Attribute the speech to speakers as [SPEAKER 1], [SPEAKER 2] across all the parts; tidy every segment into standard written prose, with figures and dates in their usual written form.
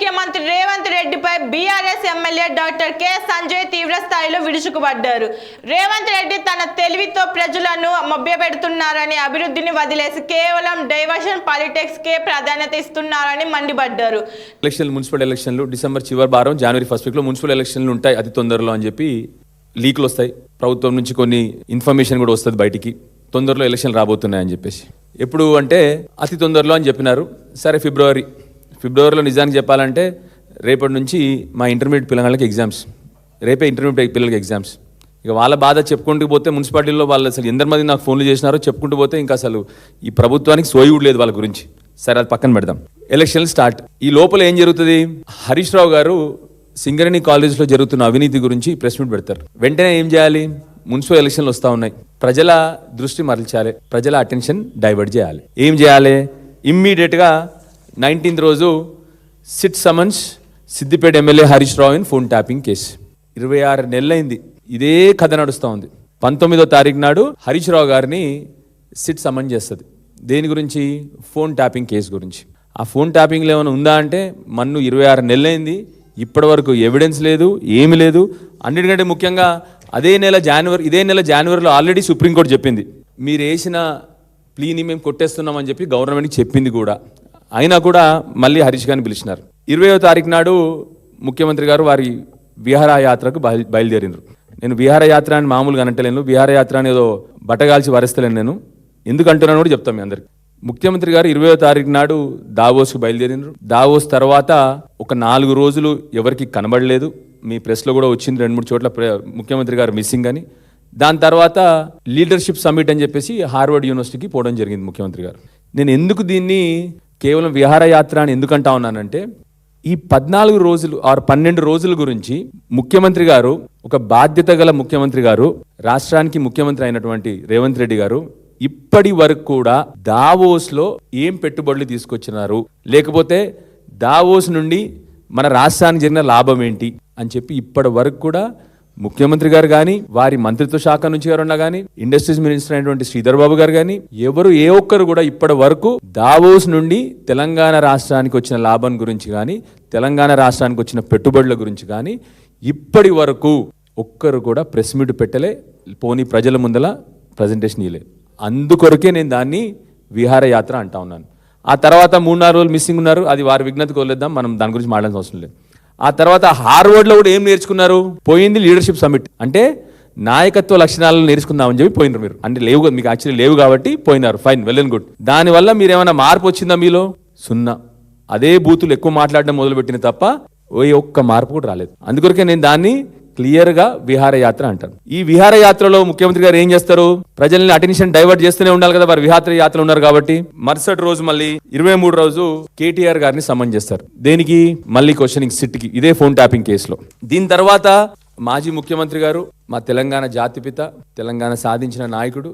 [SPEAKER 1] ముఖ్యమంత్రి రేవంత్ రెడ్డిపై BRS MLA doctor K Sanjay తీవ్ర స్థాయిలో విరుచుకుపడ్డారు. రేవంత్ రెడ్డి తన తెలివితో ప్రజలను మభ్యపెడుతున్నారని, అభివృద్ధిని వదిలేసి కేవలం డైవర్షన్ పాలిటిక్స్ కే ప్రాధాన్యత ఇస్తున్నారని మండిపడ్డారు.
[SPEAKER 2] మున్సిపల్ ఎలక్షన్లు డిసెంబర్ చివరి వారం జనవరి ఫస్ట్ వీక్లో మున్సిపల్ ఎలక్షన్లు ఉంటాయి అతి తొందరలో అని చెప్పి లీక్లు వస్తాయి. ప్రభుత్వం నుంచి కొన్ని ఇన్ఫర్మేషన్ కూడా వస్తుంది బయటికి, తొందరలో ఎలక్షన్లు రాబోతున్నాయని చెప్పేసి. ఎప్పుడు అంటే అతి తొందరలో అని చెప్పినారు. సరే ఫిబ్రవరిలో నిజానికి చెప్పాలంటే రేపటి నుంచి మా ఇంటర్మీడియట్ పిల్లలకి ఎగ్జామ్స్, రేపే ఇంటర్మీడియట్ పిల్లలకి ఎగ్జామ్స్. ఇక వాళ్ళ బాధ చెప్పుకుంటూ పోతే మున్సిపాలిటీలో వాళ్ళు అసలు ఎందరి మంది నాకు ఫోన్లు చేసినారో చెప్పుకుంటూ పోతే ఇంకా అసలు ఈ ప్రభుత్వానికి సోయి కూడా లేదు వాళ్ళ గురించి. సరే అది పక్కన పెడదాం. ఎలక్షన్లు స్టార్ట్. ఈ లోపల ఏం జరుగుతుంది? హరీష్ రావు గారు సింగరేణి కాలేజ్లో జరుగుతున్న అవినీతి గురించి ప్రెస్ మీట్ పెడతారు. వెంటనే ఏం చేయాలి? మున్సిపల్ ఎలక్షన్లు వస్తూ ఉన్నాయి, ప్రజల దృష్టి మరల్చాలి, ప్రజల అటెన్షన్ డైవర్ట్ చేయాలి. ఏం చేయాలి? ఇమ్మీడియట్గా 19th రోజు SIT summons Siddipet MLA Harish Rao in phone tapping case. 26 నెలలైంది ఇదే కథ నడుస్తూ ఉంది. 19వ తారీఖు నాడు హరీష్ రావు గారిని సిట్ సమన్ చేస్తుంది. దేని గురించి? ఫోన్ ట్యాపింగ్ కేసు గురించి. ఆ ఫోన్ ట్యాపింగ్లో ఏమైనా ఉందా అంటే మన్ను 26 నెలలైంది, ఇప్పటి వరకు ఎవిడెన్స్ లేదు, ఏమి లేదు. అన్నిటికంటే ముఖ్యంగా ఇదే నెల జనవరిలో ఆల్రెడీ సుప్రీంకోర్టు చెప్పింది, మీరు వేసిన ప్లీని మేము కొట్టేస్తున్నామని చెప్పి గవర్నమెంట్కి చెప్పింది కూడా. అయినా కూడా మళ్ళీ హరీష్ గారిని పిలిచినారు. 20వ తారీఖు నాడు ముఖ్యమంత్రి గారు వారి విహారయాత్రకు బయలుదేరినారు. నేను విహారయాత్ర అని మామూలుగా అంటలేను, విహారయాత్ర అని ఏదో బట్టగాల్చి వరేస్తలేను. నేను ఎందుకు అంటున్నాను కూడా చెప్తాను మీ అందరికి. ముఖ్యమంత్రి గారు 20వ తారీఖు నాడు దావోస్కు బయలుదేరినారు. దావోస్ తర్వాత ఒక 4 రోజులు ఎవరికి కనబడలేదు. మీ ప్రెస్లో కూడా వచ్చింది 2-3 చోట్ల ముఖ్యమంత్రి గారు మిస్సింగ్ అని. దాని తర్వాత లీడర్షిప్ సమ్మిట్ అని చెప్పేసి హార్వర్డ్ యూనివర్సిటీకి పోవడం జరిగింది ముఖ్యమంత్రి గారు. నేను ఎందుకు దీన్ని కేవలం విహారయాత్ర అని ఎందుకంటా ఉన్నానంటే, ఈ 14 రోజులు 12 రోజుల గురించి ముఖ్యమంత్రి గారు, ఒక బాధ్యత గల ముఖ్యమంత్రి గారు, రాష్ట్రానికి ముఖ్యమంత్రి అయినటువంటి రేవంత్ రెడ్డి గారు ఇప్పటి వరకు కూడా దావోస్లో ఏం పెట్టుబడులు తీసుకొచ్చినారు, లేకపోతే దావోస్ నుండి మన రాష్ట్రానికి జరిగిన లాభం ఏంటి అని చెప్పి ఇప్పటి వరకు కూడా ముఖ్యమంత్రి గారు కానీ, వారి మంత్రిత్వ శాఖ నుంచి గారున్నా కానీ, ఇండస్ట్రీస్ మినిస్టర్ అయినటువంటి శ్రీధర్ బాబు గారు కానీ, ఏ ఒక్కరు కూడా ఇప్పటి వరకు దావోస్ నుండి తెలంగాణ రాష్ట్రానికి వచ్చిన లాభం గురించి కానీ, తెలంగాణ రాష్ట్రానికి వచ్చిన పెట్టుబడుల గురించి కానీ ఇప్పటి వరకు ఒక్కరు కూడా ప్రెస్ మీట్ పెట్టలే, పోనీ ప్రజల ముందల ప్రజెంటేషన్ ఇవ్వలే. అందుకొరకే నేను దాన్ని విహారయాత్ర అంటా ఉన్నాను. ఆ తర్వాత 3-4 రోజులు మిస్సింగ్ ఉన్నారు, అది వారి విజ్ఞతకు వదిలేద్దాం, మనం దాని గురించి మాట్లాడాల్సిన అవసరం లేదు. ఆ తర్వాత హార్వర్డ్లో కూడా ఏం నేర్చుకున్నారు? పోయింది లీడర్షిప్ సమ్మిట్. అంటే నాయకత్వ లక్షణాలను నేర్చుకుందామని చెప్పి పోయినారు మీరు. అంటే లేవు, మీకు యాక్చువల్లీ లేవు కాబట్టి పోయినారు. Fine, well and good. దానివల్ల మీరు ఏమైనా మార్పు వచ్చిందా మీలో? 0. అదే బూతులు ఎక్కువ మాట్లాడడం మొదలుపెట్టిన తప్ప ఒక్క మార్పు కూడా రాలేదు. అందుకొరకే నేను దాన్ని క్లియర్గా విహారయాత్ర అంటాను. ఈ విహారయాత్రలో ముఖ్యమంత్రి గారు ఏం చేస్తారు? ప్రజల్ని అటెన్షన్ డైవర్ట్ చేస్తూనే ఉండాలి కదా, వారు విహారయాత్ర ఉన్నారు కాబట్టి. మరుసటి రోజు మళ్ళీ 23 రోజు కేటీఆర్ గారిని సమన్ చేస్తారు. దేనికి? మళ్ళీ క్వశ్చనింగ్ సిట్కి, ఇదే ఫోన్ ట్యాపింగ్ కేసులో. దీని తర్వాత మాజీ ముఖ్యమంత్రి గారు, మా తెలంగాణ జాతిపిత, తెలంగాణ సాధించిన నాయకుడు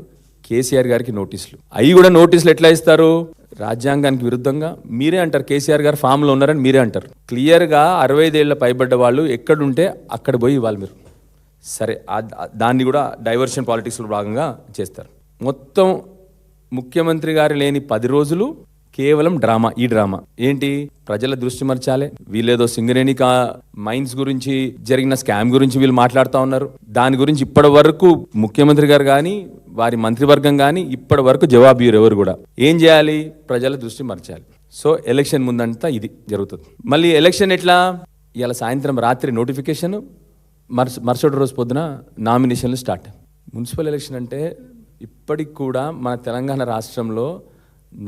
[SPEAKER 2] కేసీఆర్ గారికి నోటీసులు. అవి కూడా నోటీసులు ఎట్లా ఇస్తారు? రాజ్యాంగానికి విరుద్ధంగా. మీరే అంటారు కేసీఆర్ గారు ఫామ్లో ఉన్నారని మీరే అంటారు. క్లియర్గా 65 ఏళ్ల పైబడ్డ వాళ్ళు ఎక్కడుంటే అక్కడ పోయి ఇవ్వాలి మీరు. సరే, దాన్ని కూడా డైవర్షన్ పాలిటిక్స్లో భాగంగా చేస్తారు. మొత్తం ముఖ్యమంత్రి గారు లేని 10 రోజులు కేవలం డ్రామా. ఈ డ్రామా ఏంటి? ప్రజల దృష్టి మరచాలి. వీళ్ళేదో సింగరేణి మైన్స్ గురించి జరిగిన స్కామ్ గురించి వీళ్ళు మాట్లాడుతూ ఉన్నారు. దాని గురించి ఇప్పటి వరకు ముఖ్యమంత్రి గారు కానీ, వారి మంత్రివర్గం కానీ ఇప్పటి వరకు జవాబు ఎవరు కూడా. ఏం చేయాలి? ప్రజల దృష్టి మరచాలి. సో ఎలక్షన్ ముందంతా ఇది జరుగుతుంది. మళ్ళీ ఎలక్షన్ ఎట్లా? ఇలా సాయంత్రం రాత్రి నోటిఫికేషన్, మరుసటి రోజు పొద్దున నామినేషన్లు స్టార్ట్. మున్సిపల్ ఎలక్షన్ అంటే ఇప్పటికి కూడా మన తెలంగాణ రాష్ట్రంలో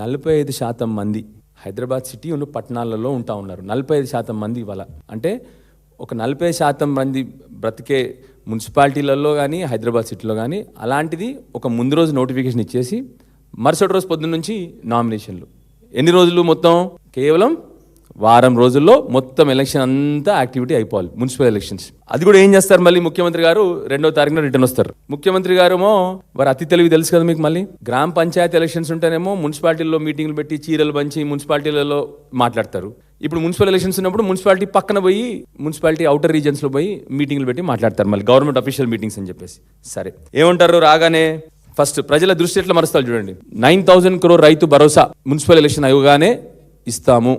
[SPEAKER 2] 45% మంది హైదరాబాద్ సిటీ ఉన్న పట్టణాలలో ఉంటా ఉన్నారు. 45% మంది ఇవాళ. అంటే ఒక 40% మంది బ్రతికే మున్సిపాలిటీలలో కానీ, హైదరాబాద్ సిటీలో కానీ. అలాంటిది ఒక ముందు రోజు నోటిఫికేషన్ ఇచ్చేసి మరుసటి రోజు పొద్దున్న నుంచి నామినేషన్లు. ఎన్ని రోజులు? మొత్తం కేవలం వారం రోజుల్లో మొత్తం ఎలక్షన్ అంతా యాక్టివిటీ అయిపోవాలి, మున్సిపల్ ఎలక్షన్స్. అది కూడా ఏం చేస్తారు? మళ్ళీ ముఖ్యమంత్రి గారు 2వ తారీఖున రిటర్న్ వస్తారు. ముఖ్యమంత్రి గారేమో వారు అతి తెలివి తెలుసు కదా మీకు. మళ్ళీ గ్రామ పంచాయతీ ఎలక్షన్స్ ఉంటేనేమో మున్సిపాలిటీల్లో మీటింగ్లు పెట్టి చీరలు పంచి మున్సిపాలిటీలలో మాట్లాడతారు. ఇప్పుడు మున్సిపల్ ఎలక్షన్స్ ఉన్నప్పుడు మున్సిపాలిటీ పక్కన పోయి, మున్సిపాలిటీ అవుటర్ రీజన్స్లో పోయి మీటింగ్లు పెట్టి మాట్లాడతారు, మళ్ళీ గవర్నమెంట్ అఫీషియల్ మీటింగ్స్ అని చెప్పేసి. సరే, ఏమంటారు? రాగానే ఫస్ట్ ప్రజల దృష్టి ఎట్లా మరుస్తారు చూడండి. 9,000 crore Rythu Bharosa municipal election అయ్యగానే ఇస్తాము